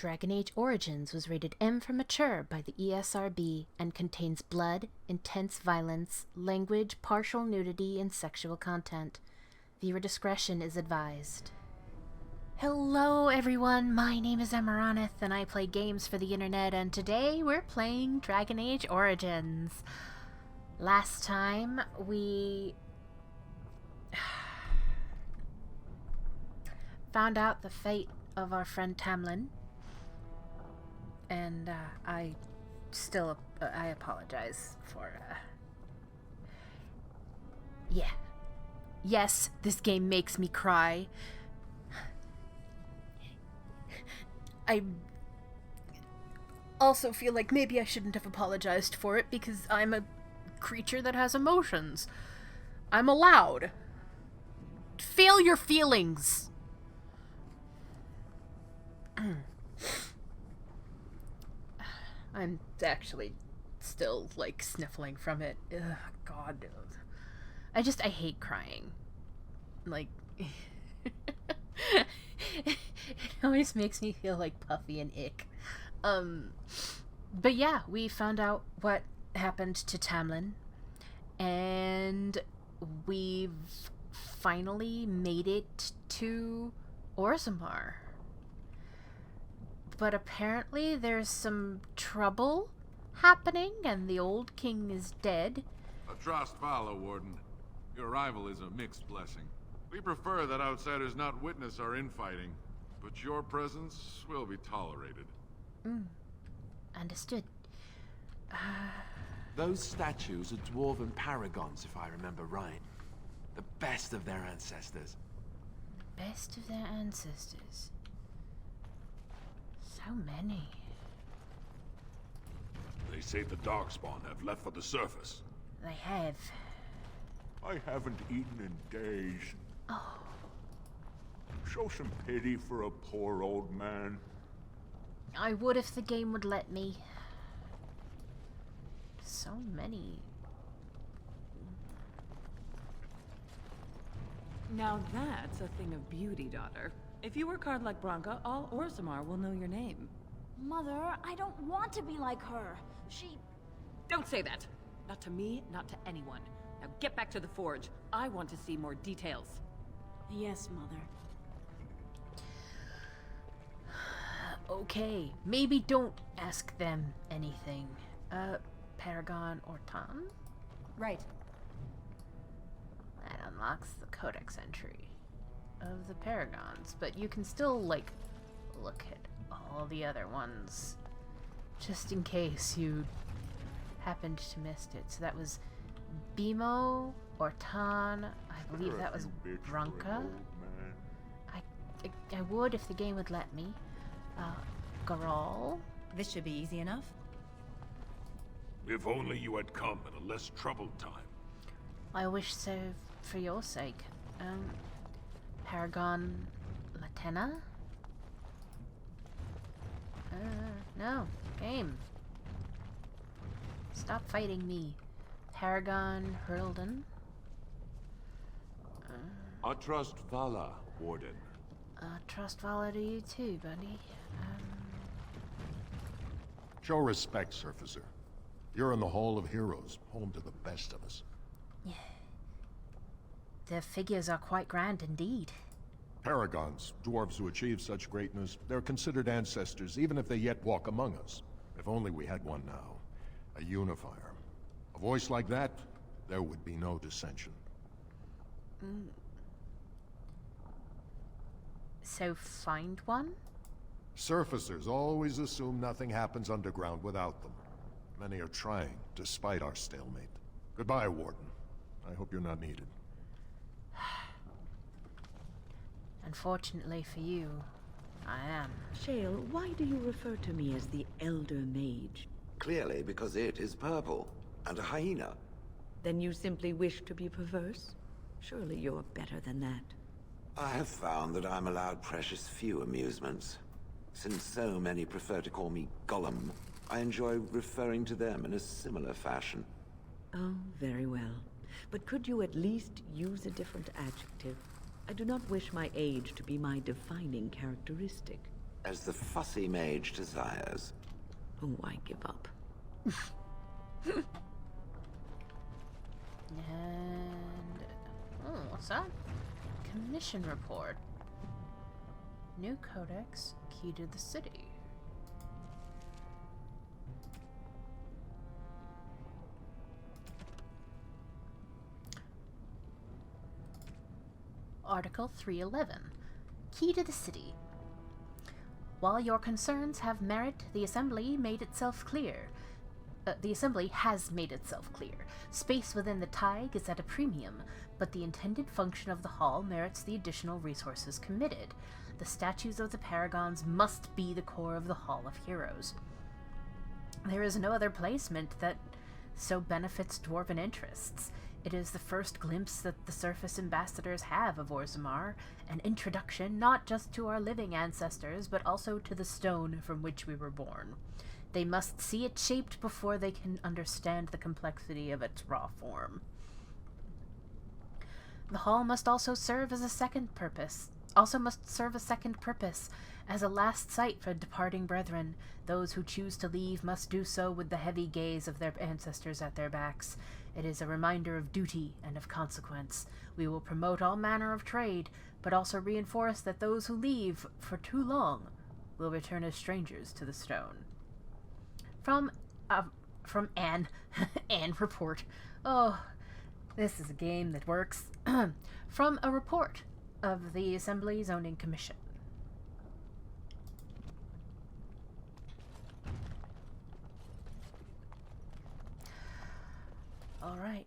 Dragon Age Origins was rated M for mature by the ESRB and contains blood, intense violence, language, partial nudity, and sexual content. Viewer discretion is advised. Hello everyone, my name is Amaronith and I play games for the internet, and today we're playing Dragon Age Origins. Last time we found out the fate of our friend Tamlin, and I apologize for yes, this game makes me cry. I also feel like maybe I shouldn't have apologized for it because I'm a creature that has emotions. I'm allowed. Feel your feelings. I'm actually still, like, sniffling from it. Ugh, God. I hate crying. Like, it always makes me feel like puffy and ick. But yeah, we found out what happened to Tamlin, and we've finally made it to Orzammar. But apparently there's some trouble happening, and the old king is dead. Trust follow, Warden. Your arrival is a mixed blessing. We prefer that outsiders not witness our infighting, but your presence will be tolerated. Understood. Those statues are dwarven paragons, if I remember right. The best of their ancestors. Best of their ancestors. So many. They say the darkspawn have left for the surface. They have. I haven't eaten in days. Oh. Show some pity for a poor old man. I would if the game would let me. So many. Now that's a thing of beauty, daughter. If you work hard like Branka, all Orzammar will know your name. Mother, I don't want to be like her. Don't say that! Not to me, not to anyone. Now get back to the forge. I want to see more details. Yes, Mother. Okay, maybe don't ask them anything. Paragon or Tom? Right. That unlocks the codex entry of the Paragons, but you can still, like, look at all the other ones, just in case you happened to miss it. So that was Bimo, Ortan, I believe that was Branka. I would if the game would let me. Garal. This should be easy enough. If only you had come at a less troubled time. I wish so for your sake. Paragon Latena? No. Game. Stop fighting me. Paragon Hurlden. I trust Vala, Warden. Trust Vala to you too, buddy. Show respect, Surfacer. You're in the Hall of Heroes, home to the best of us. Yeah. Their figures are quite grand indeed. Paragons, dwarves who achieve such greatness, they're considered ancestors even if they yet walk among us. If only we had one now. A unifier. A voice like that, there would be no dissension. So find one? Surfacers always assume nothing happens underground without them. Many are trying, despite our stalemate. Goodbye, Warden. I hope you're not needed. Unfortunately for you, I am. Shale, why do you refer to me as the Elder Mage? Clearly because it is purple, and a hyena. Then you simply wish to be perverse? Surely you're better than that. I have found that I'm allowed precious few amusements. Since so many prefer to call me Gollum, I enjoy referring to them in a similar fashion. Oh, very well. But could you at least use a different adjective? I do not wish my age to be my defining characteristic. As the fussy mage desires. Oh, I give up. And... oh, what's that? Commission report. New codex, key to the city. Article 311. Key to the city. While your concerns have merit, the Assembly made itself clear. The Assembly has made itself clear. Space within the Tig is at a premium, but the intended function of the hall merits the additional resources committed. The statues of the Paragons must be the core of the Hall of Heroes. There is no other placement that so benefits dwarven interests. It is the first glimpse that the surface ambassadors have of Orzammar, an introduction not just to our living ancestors, but also to the stone from which we were born. They must see it shaped before they can understand the complexity of its raw form. The hall must also serve as a second purpose, as a last sight for departing brethren. Those who choose to leave must do so with the heavy gaze of their ancestors at their backs. It is a reminder of duty and of consequence. We will promote all manner of trade, but also reinforce that those who leave for too long will return as strangers to the stone. From Anne. Anne report. Oh, this is a game that works. From a report of the Assembly Zoning Commission. All right.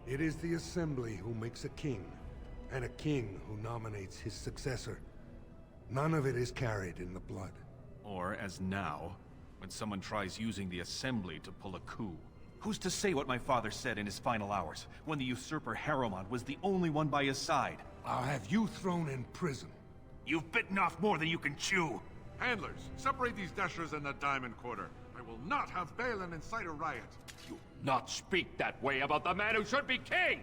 It is the Assembly who makes a king, and a king who nominates his successor. None of it is carried in the blood. Or, as now, when someone tries using the Assembly to pull a coup. Who's to say what my father said in his final hours, when the usurper Harrowmont was the only one by his side? I'll have you thrown in prison. You've bitten off more than you can chew! Handlers, separate these dashers in the Diamond Quarter. I will not have Balin incite a riot. You not speak that way about the man who should be king!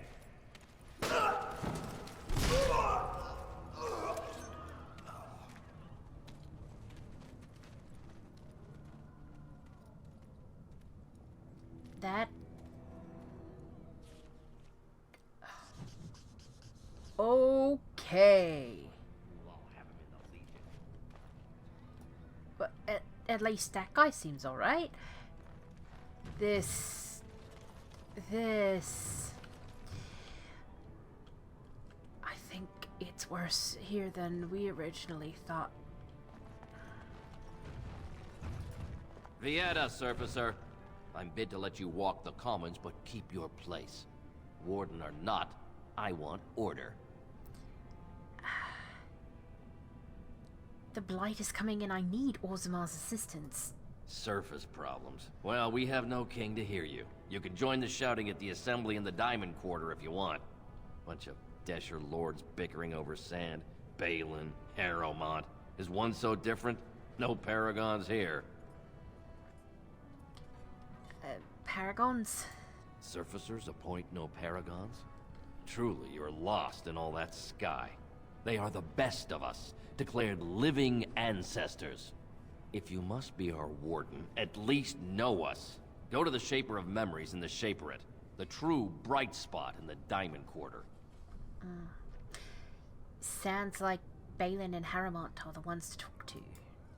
That... okay. But at least that guy seems alright. This... I think it's worse here than we originally thought. Vieta, Surfacer. I'm bid to let you walk the commons, but keep your place. Warden or not, I want order. The Blight is coming and I need Orzammar's assistance. Surface problems. Well, we have no king to hear you. You can join the shouting at the Assembly in the Diamond Quarter if you want. Bunch of Desher lords bickering over sand. Balin, Harrowmont. Is one so different? No paragons here. Paragons? Surfacers appoint no paragons? Truly, you're lost in all that sky. They are the best of us, declared living ancestors. If you must be our warden, at least know us. Go to the Shaper of Memories in the Shaperate, the true bright spot in the Diamond Quarter. Sounds like Balin and Harrowmont are the ones to talk to.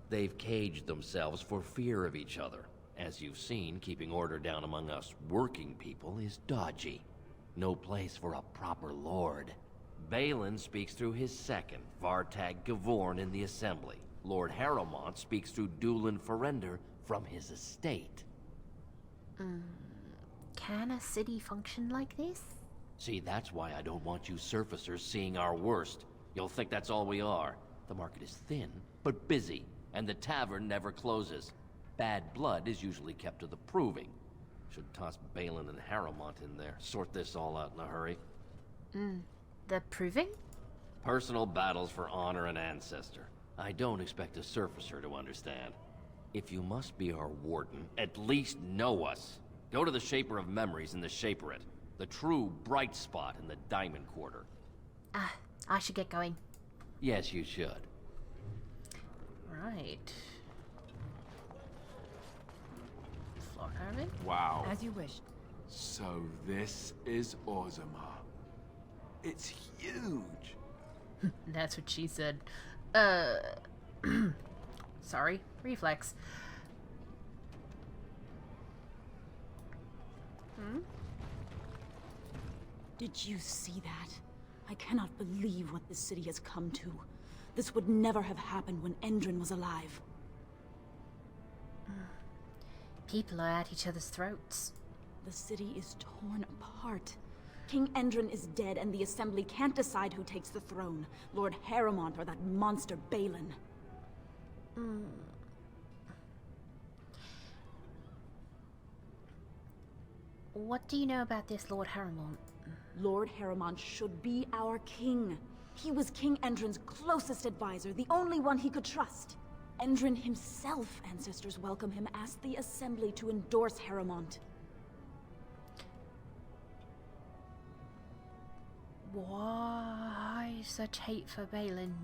They've caged themselves for fear of each other. As you've seen, keeping order down among us working people is dodgy. No place for a proper lord. Balin speaks through his second, Vartag Gavorn, in the Assembly. Lord Harrowmont speaks through Dulin Ferender from his estate. Can a city function like this? See, that's why I don't want you surfacers seeing our worst. You'll think that's all we are. The market is thin, but busy, and the tavern never closes. Bad blood is usually kept to the proving. Should toss Balin and Harrowmont in there. Sort this all out in a hurry. The proving? Personal battles for honor and ancestor. I don't expect a surfacer to understand. If you must be our warden, at least know us. Go to the Shaper of Memories in the Shaperate. The true bright spot in the Diamond Quarter. I should get going. Yes, you should. Right. Floor carving? Wow. As you wish. So this is Orzammar. It's huge. That's what she said. Sorry. Reflex. Did you see that? I cannot believe what this city has come to. This would never have happened when Endrin was alive. People are at each other's throats. The city is torn apart. King Endrin is dead, and the Assembly can't decide who takes the throne. Lord Harrowmont or that monster Balin. What do you know about this Lord Harrowmont? Lord Harrowmont should be our king. He was King Endrin's closest advisor, the only one he could trust. Endrin himself, ancestors welcome him, asked the Assembly to endorse Harrowmont. Why such hate for Balin?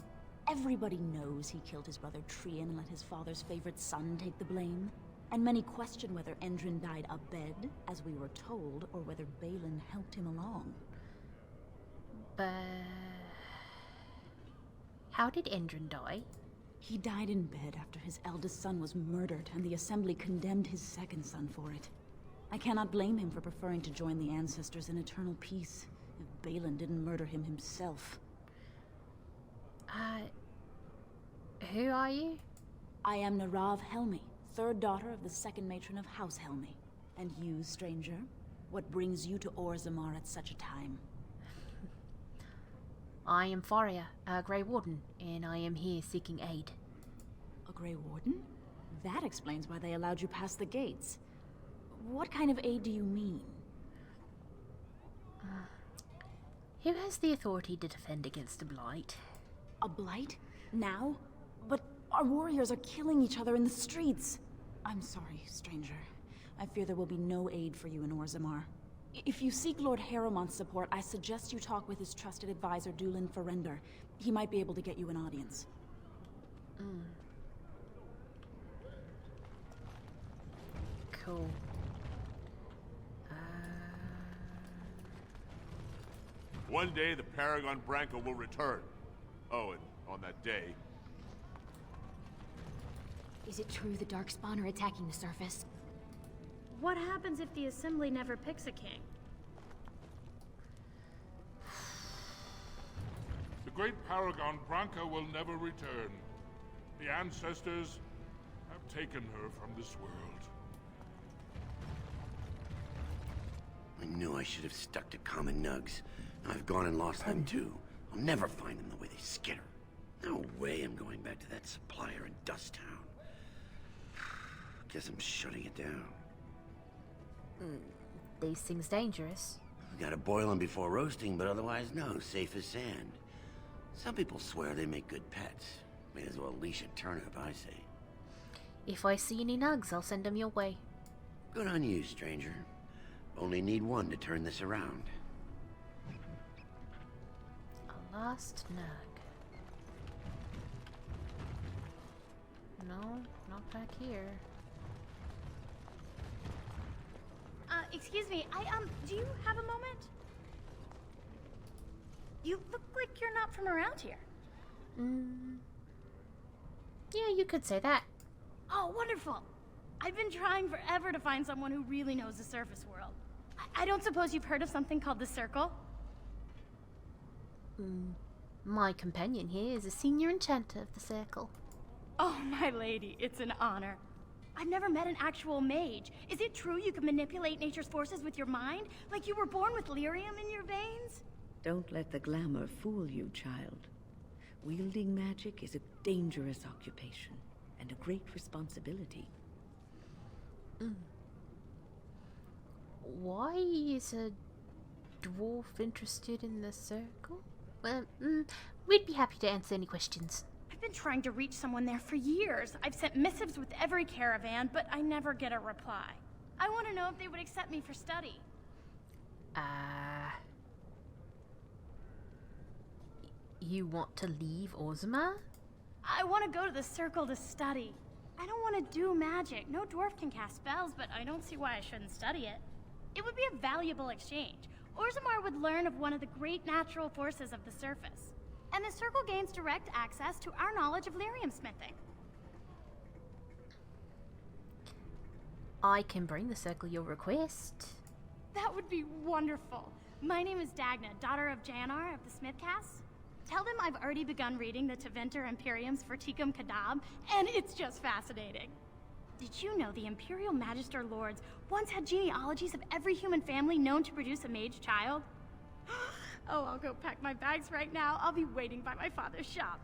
Everybody knows he killed his brother Trian and let his father's favorite son take the blame. And many question whether Endrin died abed, as we were told, or whether Balin helped him along. But how did Endrin die? He died in bed after his eldest son was murdered, and the Assembly condemned his second son for it. I cannot blame him for preferring to join the ancestors in eternal peace, if Balin didn't murder him himself. Who are you? I am Narav Helmi, third daughter of the second matron of House Helmi. And you, stranger? What brings you to Orzammar at such a time? I am Farria, a Grey Warden, and I am here seeking aid. A Grey Warden? That explains why they allowed you past the gates. What kind of aid do you mean? Who has the authority to defend against a blight? A blight? Now? But our warriors are killing each other in the streets. I'm sorry, stranger. I fear there will be no aid for you in Orzammar. If you seek Lord Harrowmont's support, I suggest you talk with his trusted advisor, Dulin Ferrender. He might be able to get you an audience. Cool. One day the Paragon Branca will return. Oh, and on that day... Is it true the darkspawn are attacking the surface? What happens if the Assembly never picks a king? The great Paragon Branca will never return. The ancestors have taken her from this world. I knew I should have stuck to common nugs. I've gone and lost them too. I'll never find them the way they skitter. No way I'm going back to that supplier in Dust Town. Guess I'm shutting it down. These things dangerous. We gotta boil them before roasting, but otherwise no, safe as sand. Some people swear they make good pets. May as well leash a turnip, I say. If I see any nugs, I'll send them your way. Good on you, stranger. Only need one to turn this around. A lost nug. No, not back here. Excuse me, do you have a moment? You look like you're not from around here. Yeah, you could say that. Oh, wonderful. I've been trying forever to find someone who really knows the surface world. I don't suppose you've heard of something called the Circle? My companion here is a senior enchanter of the Circle. Oh, my lady, it's an honor. I've never met an actual mage. Is it true you can manipulate nature's forces with your mind? Like you were born with lyrium in your veins? Don't let the glamour fool you, child. Wielding magic is a dangerous occupation, and a great responsibility. Why is a dwarf interested in the circle? Well, we'd be happy to answer any questions. I've been trying to reach someone there for years. I've sent missives with every caravan, but I never get a reply. I want to know if they would accept me for study. You want to leave Orzammar? I want to go to the circle to study. I don't want to do magic. No dwarf can cast spells, but I don't see why I shouldn't study it. It would be a valuable exchange. Orzammar would learn of one of the great natural forces of the surface. And the circle gains direct access to our knowledge of lyrium smithing. I can bring the circle your request. That would be wonderful. My name is Dagna, daughter of Janar of the Smithcast. Tell them I've already begun reading the Teventer Imperium's Verticum Kadab, and it's just fascinating. Did you know the Imperial Magister Lords once had genealogies of every human family known to produce a mage child? Oh, I'll go pack my bags right now. I'll be waiting by my father's shop.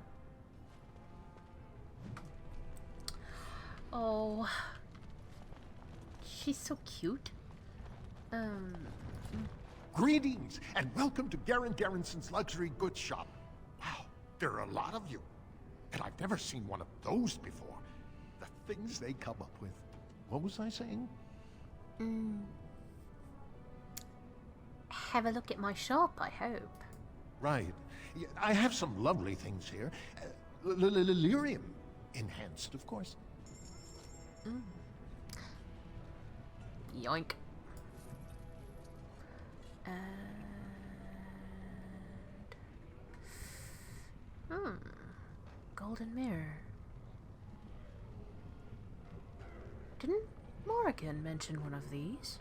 Oh, she's so cute. Greetings, and welcome to Garen Garrison's luxury goods shop. Wow, there are a lot of you. And I've never seen one of those before. The things they come up with. What was I saying? Have a look at my shop, I hope. Right. Yeah, I have some lovely things here. Lyrium enhanced, of course. Yoink. Golden mirror. Didn't Morrigan mention one of these?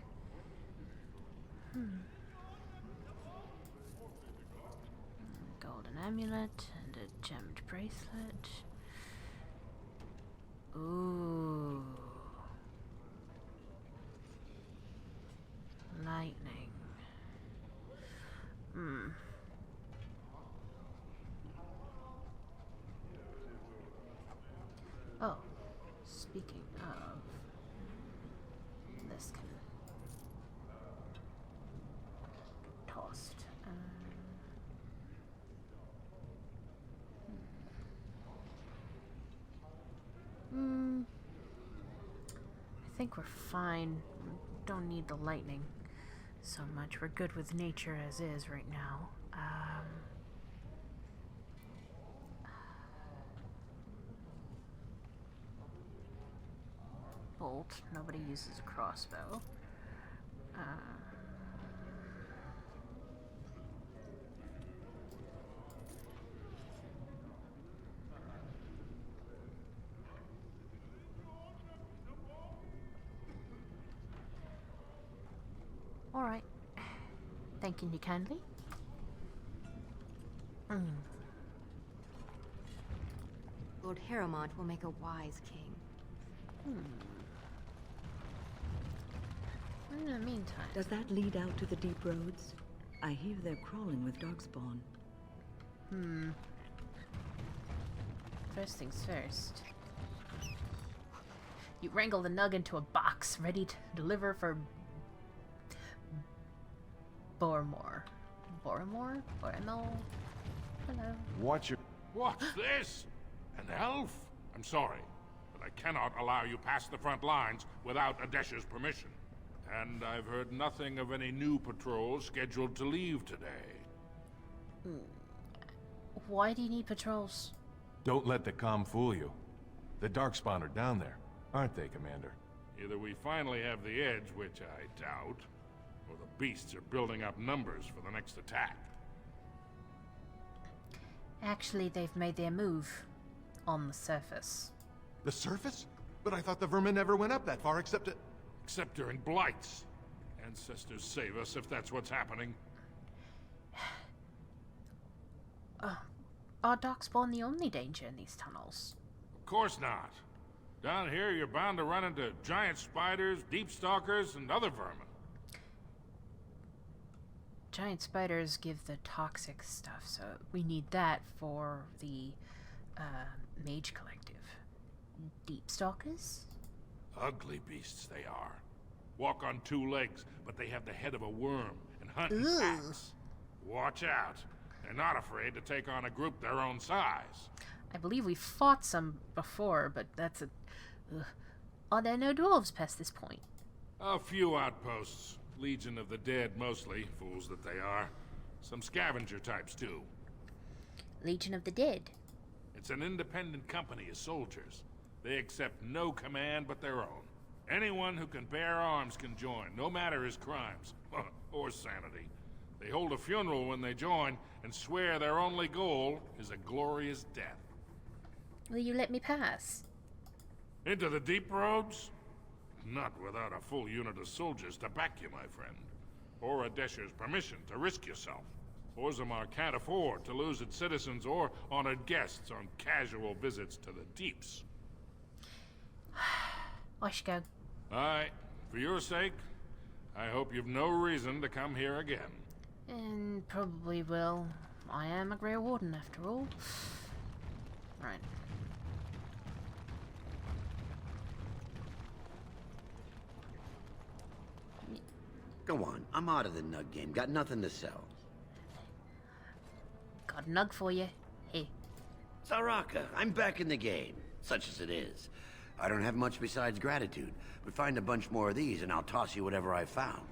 Golden amulet and a gemmed bracelet. Ooh. Lightning. Oh, speaking of, this can get tossed. I think we're fine. Don't need the lightning so much. We're good with nature as is right now. Bolt. Nobody uses a crossbow. All right. Thanking you kindly. Lord Harrowmont will make a wise king. In the meantime... Does that lead out to the deep roads? I hear they're crawling with darkspawn. First things first. You wrangle the nug into a box, ready to deliver for... Boromore. Boromore? Boromore? Hello. What's this? An elf? I'm sorry, but I cannot allow you past the front lines without Adesh's permission. And I've heard nothing of any new patrols scheduled to leave today. Why do you need patrols? Don't let the comm fool you. The darkspawn are down there, aren't they, Commander? Either we finally have the edge, which I doubt, or the beasts are building up numbers for the next attack. Actually, they've made their move on the surface. The surface? But I thought the vermin never went up that far except during blights. Ancestors save us if that's what's happening. Are darkspawn the only danger in these tunnels? Of course not. Down here, you're bound to run into giant spiders, deep stalkers, and other vermin. Giant spiders give the toxic stuff, so we need that for the mage collective. Deep stalkers? Ugly beasts they are. Walk on 2 legs, but they have the head of a worm and hunt in Ugh. packs. Watch out. They're not afraid to take on a group their own size. I believe we fought some before, but that's a... Ugh. Are there no dwarves past this point? A few outposts. Legion of the Dead, mostly. Fools that they are. Some scavenger types, too. Legion of the Dead. It's an independent company of soldiers. They accept no command but their own. Anyone who can bear arms can join, no matter his crimes. Or sanity. They hold a funeral when they join, and swear their only goal is a glorious death. Will you let me pass? Into the deep roads? Not without a full unit of soldiers to back you, my friend. Or Adesha's permission to risk yourself. Orzammar can't afford to lose its citizens or honored guests on casual visits to the deeps. I should go. Aye, for your sake, I hope you've no reason to come here again. And probably will. I am a Grey Warden, after all. Right. Go on, I'm out of the nug game. Got nothing to sell. Got a nug for you. Here. Saraka, I'm back in the game, such as it is. I don't have much besides gratitude, but find a bunch more of these and I'll toss you whatever I found.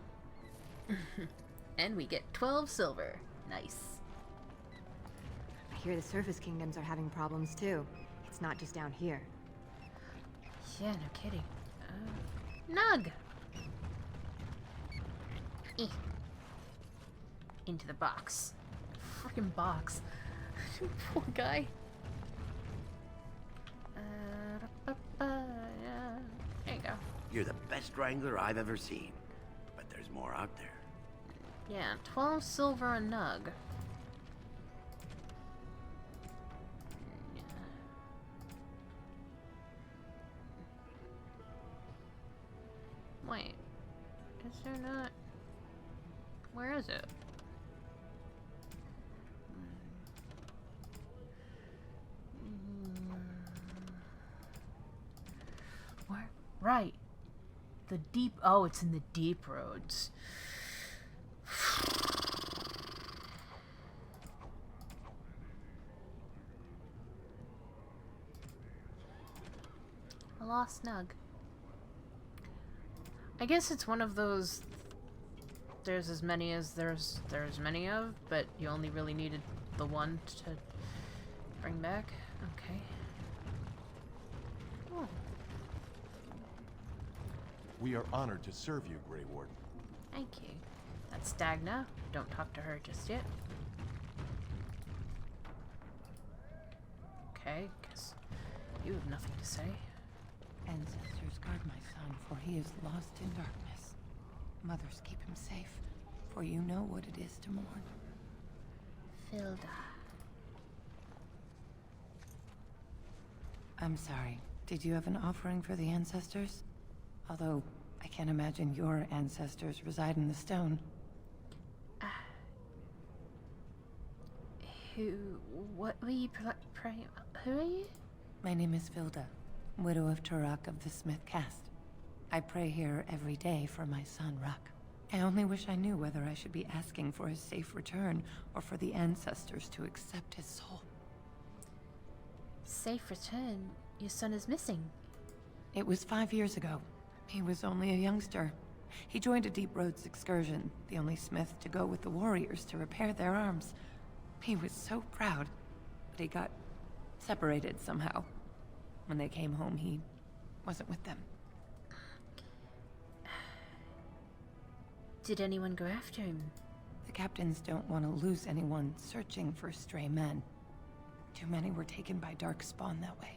And we get 12 silver. Nice. I hear the surface kingdoms are having problems too. It's not just down here. Yeah, no kidding. Nug! Eh. Into the box. Freaking box. Poor guy. There you go. You're the best wrangler I've ever seen, but there's more out there. Yeah, 12 silver a nug. Wait. Is there not... Where is it? Where? Right. The deep... Oh, it's in the deep roads. A lost nug. I guess it's one of those... There's as many as there's many of, but you only really needed the one to bring back. Okay. Oh. We are honored to serve you, Grey Warden. Thank you. That's Dagna. Don't talk to her just yet. Okay, guess you have nothing to say. Ancestors, guard my son, for he is lost in darkness. Mothers, keep him safe, for you know what it is to mourn. Filda. I'm sorry. Did you have an offering for the ancestors? Although, I can't imagine your ancestors reside in the stone. What were you praying? Who are you? My name is Filda, widow of Turok of the Smith Caste. I pray here every day for my son, Ruck. I only wish I knew whether I should be asking for his safe return or for the ancestors to accept his soul. Safe return? Your son is missing. It was 5 years ago. He was only a youngster. He joined a Deep Roads excursion, the only smith to go with the warriors to repair their arms. He was so proud, but he got separated somehow. When they came home, he wasn't with them. Did anyone go after him? The captains don't want to lose anyone searching for stray men. Too many were taken by darkspawn that way.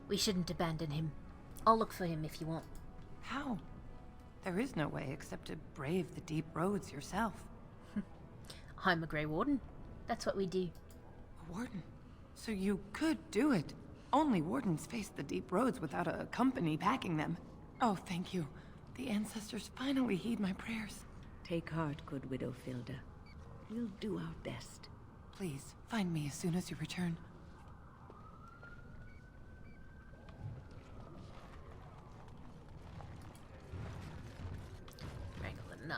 We shouldn't abandon him. I'll look for him if you want. How? There is no way except to brave the deep roads yourself. I'm a Grey Warden. That's what we do. A warden? So you could do it. Only wardens face the deep roads without a company backing them. Oh, thank you. The ancestors finally heed my prayers. Take heart, good widow Filda. We'll do our best. Please, find me as soon as you return.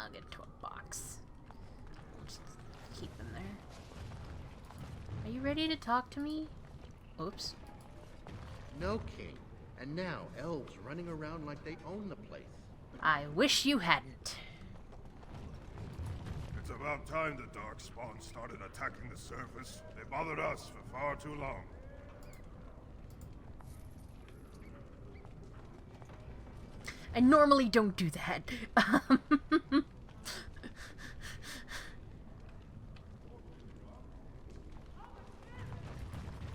I'll get into a box. Just keep them there. Are you ready to talk to me? Oops. No king. And now elves running around like they own the place. I wish you hadn't. It's about time the darkspawn started attacking the surface. They bothered us for far too long. I normally don't do that.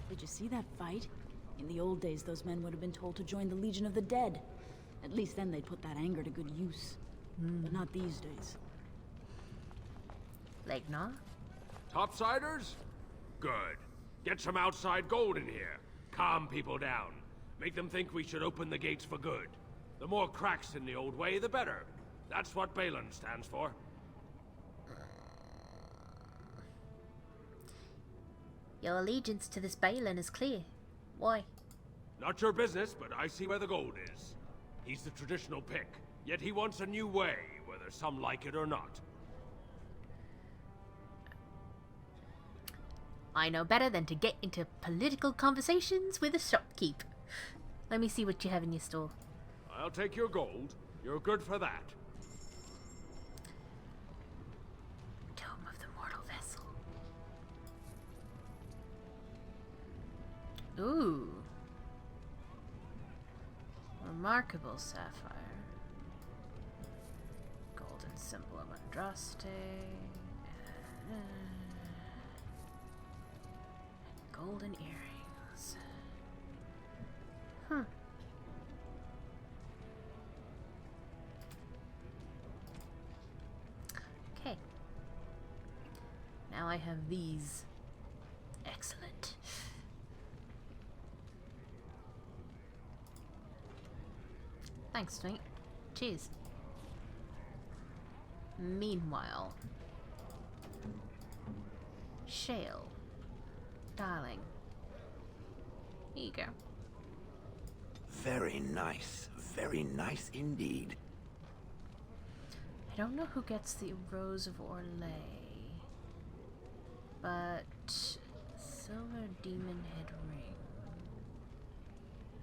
Did you see that fight? In the old days, those men would have been told to join the Legion of the Dead. At least then they'd put that anger to good use. But not these days. Like, nah? Topsiders? Good. Get some outside gold in here. Calm people down. Make them think we should open the gates for good. The more cracks in the old way, the better. That's what Balin stands for. Your allegiance to this Balin is clear. Why? Not your business, but I see where the gold is. He's the traditional pick, yet he wants a new way, whether some like it or not. I know better than to get into political conversations with a shopkeep. Let me see what you have in your store. I'll take your gold. You're good for that. Tome of the Mortal Vessel. Ooh. Remarkable sapphire. Golden symbol of Andraste. Golden earrings. Huh. Okay. Now I have these. Excellent. Thanks, Twink. Cheers. Meanwhile. Shale. Darling. Here you go. Very nice indeed. I don't know who gets the Rose of Orlais, but Silver Demon Head Ring.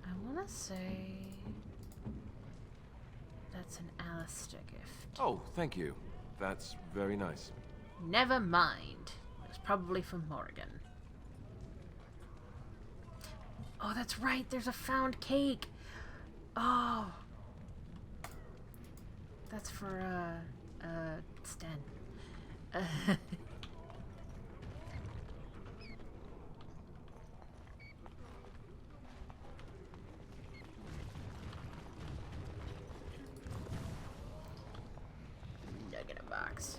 I want to say that's an Alistair gift. Oh, thank you. That's very nice. Never mind. It was probably from Morgan. Oh, that's right. There's a found cake. Oh. That's for, Sten. Nug in a box.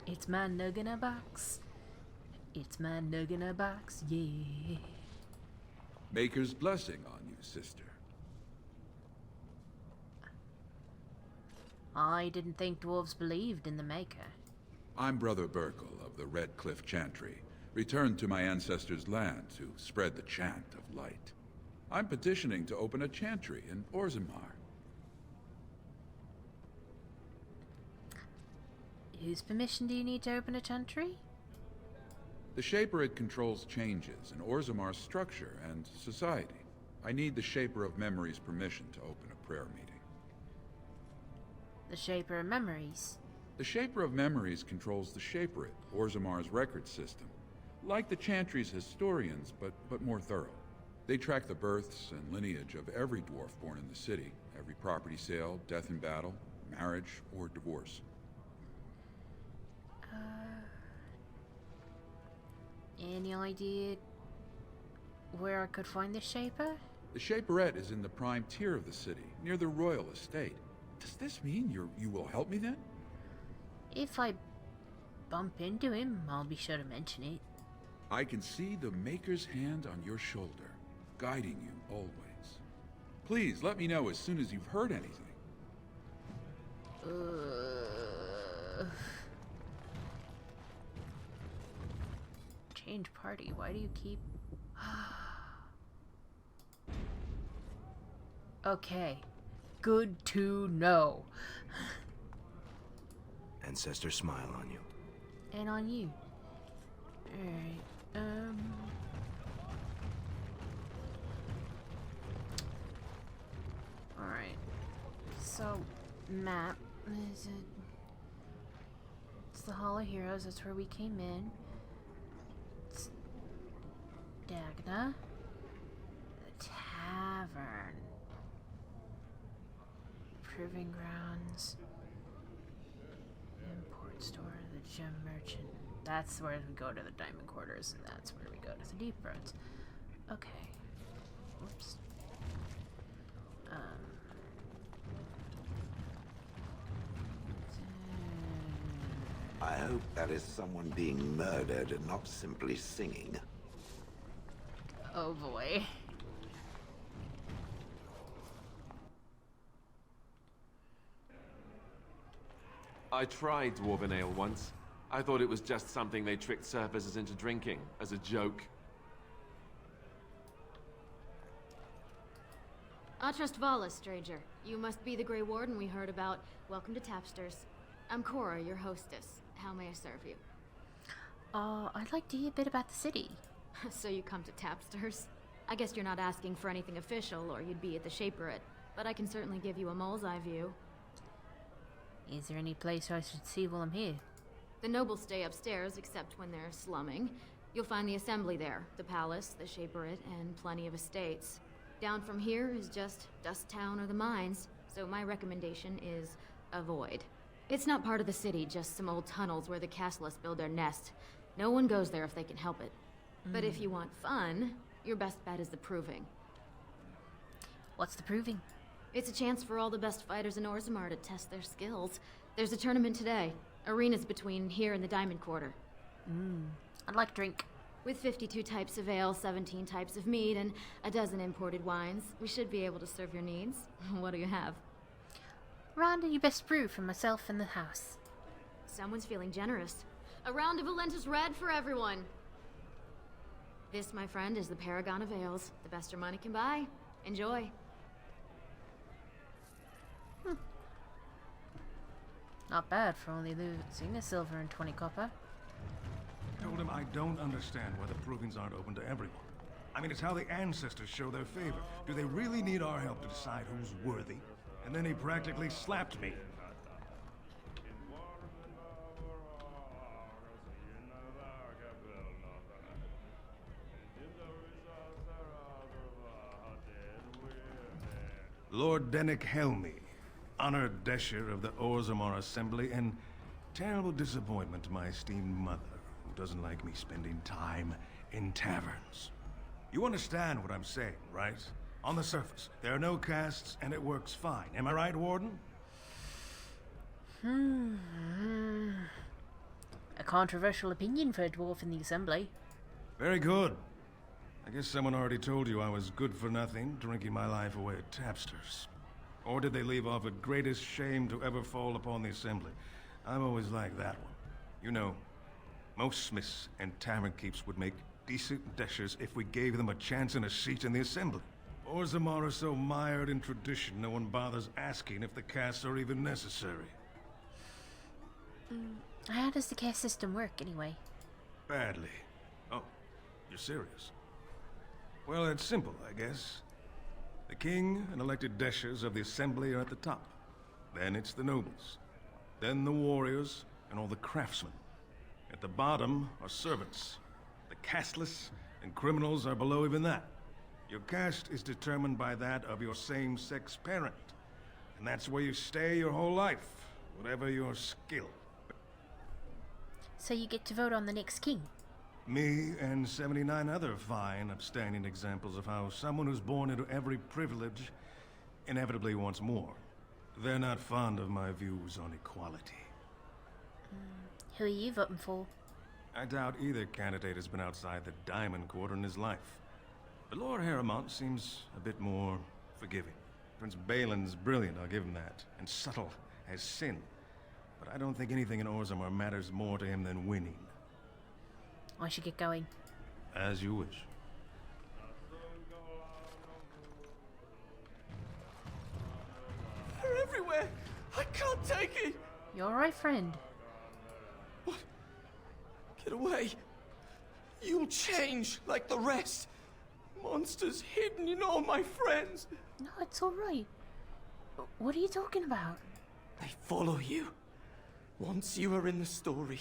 It's my nug in a box. It's my nug in a box, yeah. Maker's blessing on you, sister. I didn't think dwarves believed in the Maker. I'm Brother Burkle of the Red Cliff Chantry, returned to my ancestors' land to spread the chant of light. I'm petitioning to open a chantry in Orzammar. Whose permission do you need to open a chantry? The Shaper controls changes in Orzammar's structure and society. I need the Shaper of Memory's permission to open a prayer meeting. The Shaper of Memories. The Shaper of Memories controls the Shaperate, Orzammar's record system. Like the Chantry's historians, but more thorough. They track the births and lineage of every dwarf born in the city, every property sale, death in battle, marriage, or divorce. Any idea where I could find the Shaper? The Shaperette is in the prime tier of the city, near the royal estate. Does this mean you will help me then? If I bump into him, I'll be sure to mention it. I can see the Maker's hand on your shoulder, guiding you always. Please let me know as soon as you've heard anything. Change party. Why do you keep... Okay. Good to know. Ancestors smile on you. And on you. Alright, Alright. So, map. Is it... It's the Hall of Heroes, that's where we came in. It's Dagna. The Tavern. Proving Grounds. Import Store, the Gem Merchant. That's where we go to the Diamond Quarters, and that's where we go to the Deep Roads. Okay. Whoops. I hope that is someone being murdered and not simply singing. Oh boy. I tried Dwarven Ale once. I thought it was just something they tricked surfacers into drinking, as a joke. Atrust Vala, stranger. You must be the Grey Warden we heard about. Welcome to Tapsters. I'm Cora, your hostess. How may I serve you? I'd like to hear a bit about the city. So you come to Tapsters? I guess you're not asking for anything official, or you'd be at the Shaperate. But I can certainly give you a mole's eye view. Is there any place I should see while I'm here? The nobles stay upstairs, except when they're slumming. You'll find the assembly there, the palace, the Shaperate, and plenty of estates. Down from here is just Dust Town or the mines, so my recommendation is avoid. It's not part of the city, just some old tunnels where the castlists build their nest. No one goes there if they can help it. But if you want fun, your best bet is the Proving. What's the Proving? It's a chance for all the best fighters in Orzammar to test their skills. There's a tournament today. Arenas between here and the Diamond Quarter. I'd like a drink. With 52 types of ale, 17 types of mead, and a dozen imported wines, we should be able to serve your needs. What do you have? Round you best brew for myself and the house. Someone's feeling generous. A round of Valentis Red for everyone. This, my friend, is the Paragon of Ales. The best your money can buy. Enjoy. Not bad for only losing a silver and 20 copper. I told him I don't understand why the provings aren't open to everyone. I mean, it's how the ancestors show their favor. Do they really need our help to decide who's worthy? And then he practically slapped me. Lord Dennick Helmy, honored Desher of the Orzammar Assembly, and terrible disappointment to my esteemed mother, who doesn't like me spending time in taverns. You understand what I'm saying, right? On the surface, there are no castes, and it works fine. Am I right, Warden? A controversial opinion for a dwarf in the Assembly. Very good. I guess someone already told you I was good for nothing, drinking my life away at Tapsters. Or did they leave off at greatest shame to ever fall upon the Assembly? I've always liked that one. You know, most smiths and tavern keeps would make decent deshers if we gave them a chance and a seat in the Assembly. Orzammar are so mired in tradition, no one bothers asking if the castes are even necessary. How does the caste system work, anyway? Badly. Oh, you're serious? Well, it's simple, I guess. The king and elected deshers of the Assembly are at the top. Then it's the nobles. Then the warriors and all the craftsmen. At the bottom are servants. The casteless and criminals are below even that. Your caste is determined by that of your same-sex parent. And that's where you stay your whole life, whatever your skill. So you get to vote on the next king? Me and 79 other fine, upstanding examples of how someone who's born into every privilege inevitably wants more. They're not fond of my views on equality. Who are you voting for? I doubt either candidate has been outside the Diamond Quarter in his life. But Lord Harrowmont seems a bit more forgiving. Prince Balin's brilliant, I'll give him that, and subtle as sin. But I don't think anything in Orzammar matters more to him than winning. I should get going. As you wish. everywhere! I can't take it! You alright, friend? What? Get away! You'll change like the rest! Monsters hidden in all my friends! No, it's alright. What are you talking about? They follow you. Once you are in the story,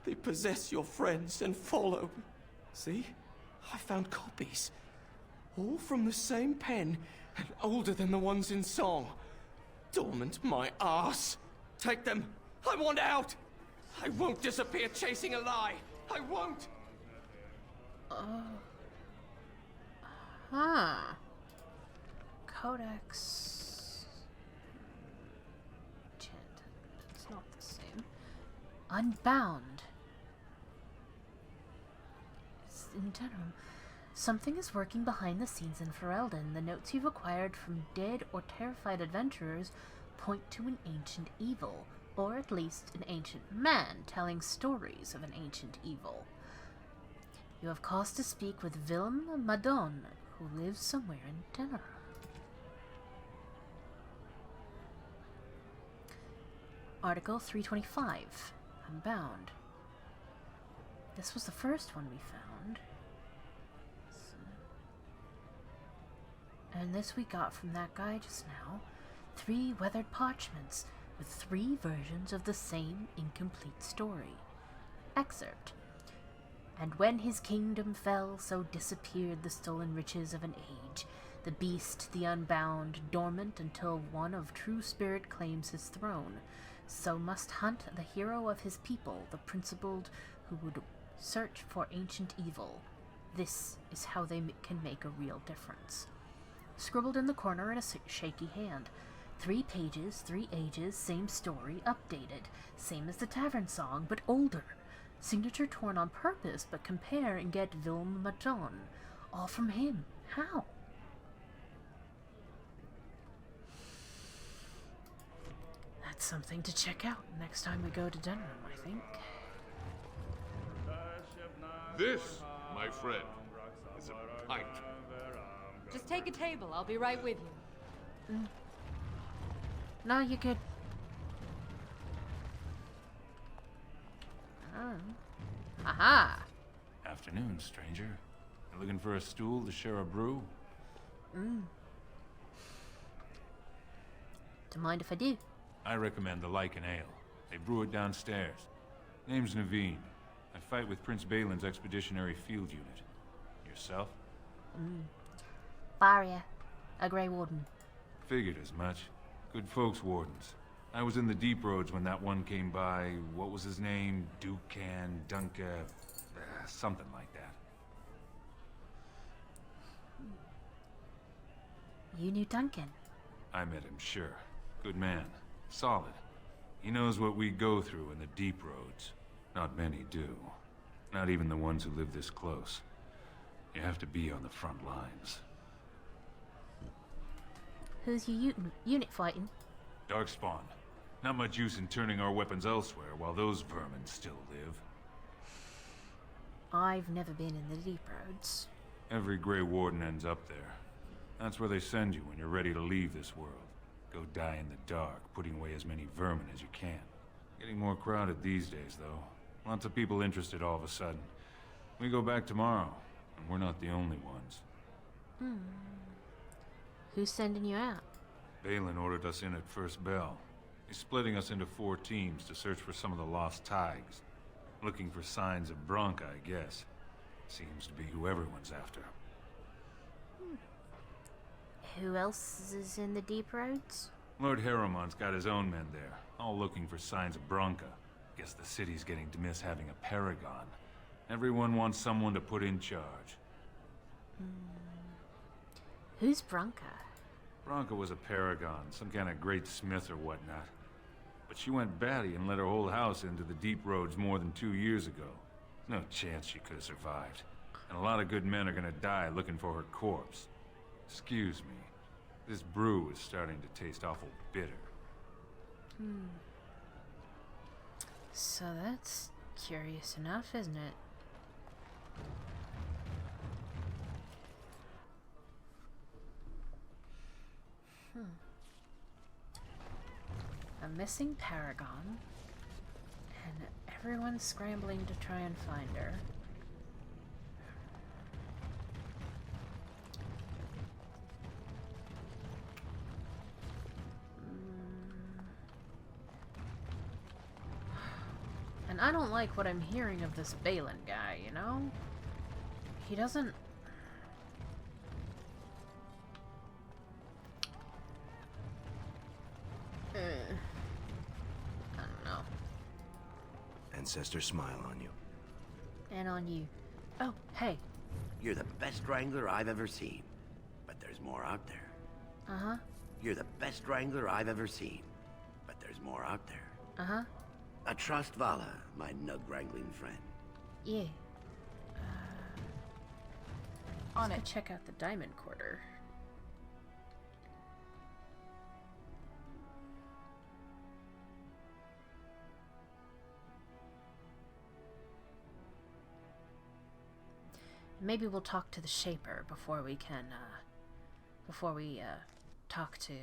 they possess your friends and follow. See? I found copies. All from the same pen, and older than the ones in song. Dormant my ass. Take them. I want out. I won't disappear chasing a lie. I won't. Codex. It's not the same. Unbound. It's in Denerim. Something is working behind the scenes in Ferelden. The notes you've acquired from dead or terrified adventurers point to an ancient evil, or at least an ancient man telling stories of an ancient evil. You have cause to speak with Vilm Madon, who lives somewhere in Denerim. Article 325. Unbound. This was the first one we found. And this we got from that guy just now. 3 weathered parchments with 3 versions of the same incomplete story. Excerpt. And when his kingdom fell, so disappeared the stolen riches of an age. The beast, the unbound, dormant until one of true spirit claims his throne. So must hunt the hero of his people, the principled who would search for ancient evil. This is how they can make a real difference. Scribbled in the corner in a shaky hand. 3 pages, 3 ages, same story, updated. Same as the tavern song, but older. Signature torn on purpose, but compare and get Vilm Madon. All from him. How? That's something to check out next time we go to Denerim, I think. This, my friend, is a pint. Just take a table. I'll be right with you. No, you're good. Aha! Afternoon, stranger. You looking for a stool to share a brew? Do you mind if I do? I recommend the Lycan Ale. They brew it downstairs. Name's Naveen. I fight with Prince Balin's expeditionary field unit. Yourself? Farria, a Grey Warden. Figured as much. Good folks, wardens. I was in the deep roads when that one came by. What was his name? Dukan, Dunka, something like that. You knew Duncan? I met him, sure. Good man. Solid. He knows what we go through in the deep roads. Not many do. Not even the ones who live this close. You have to be on the front lines. Who's your unit fighting? Darkspawn. Not much use in turning our weapons elsewhere while those vermin still live. I've never been in the deep roads. Every Grey Warden ends up there. That's where they send you when you're ready to leave this world. Go die in the dark, putting away as many vermin as you can. Getting more crowded these days, though. Lots of people interested all of a sudden. We go back tomorrow, and we're not the only ones. Who's sending you out? Balin ordered us in at first bell. He's splitting us into 4 teams to search for some of the lost Tigers. Looking for signs of Bronca, I guess. Seems to be who everyone's after. Who else is in the deep roads? Lord Harriman's got his own men there, all looking for signs of Bronca. Guess the city's getting to miss having a paragon. Everyone wants someone to put in charge. Who's Bronca? Bronca was a paragon, some kind of great smith or whatnot. But she went batty and let her whole house into the deep roads more than 2 years ago. No chance she could have survived. And a lot of good men are gonna die looking for her corpse. Excuse me. This brew is starting to taste awful bitter. So that's curious enough, isn't it? missing paragon, and everyone's scrambling to try and find her. And I don't like what I'm hearing of this Balin guy, you know? He doesn't... I don't know. Ancestors smile on you. And on you. Oh, hey. You're the best wrangler I've ever seen. But there's more out there. Uh-huh. You're the best wrangler I've ever seen. But there's more out there. Uh-huh. I trust Vala, my nug-wrangling friend. Yeah. On it. Check out the diamond quarter. Maybe we'll talk to the Shaper before we can, talk to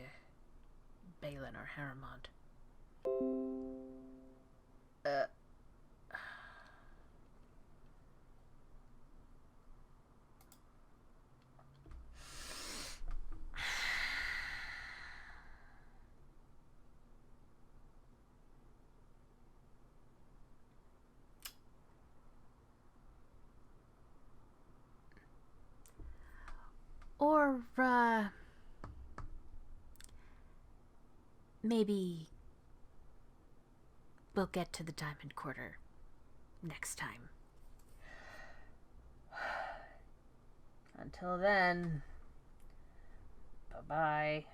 Balin or Harrimond. Or, maybe we'll get to the diamond quarter next time. Until then, bye-bye.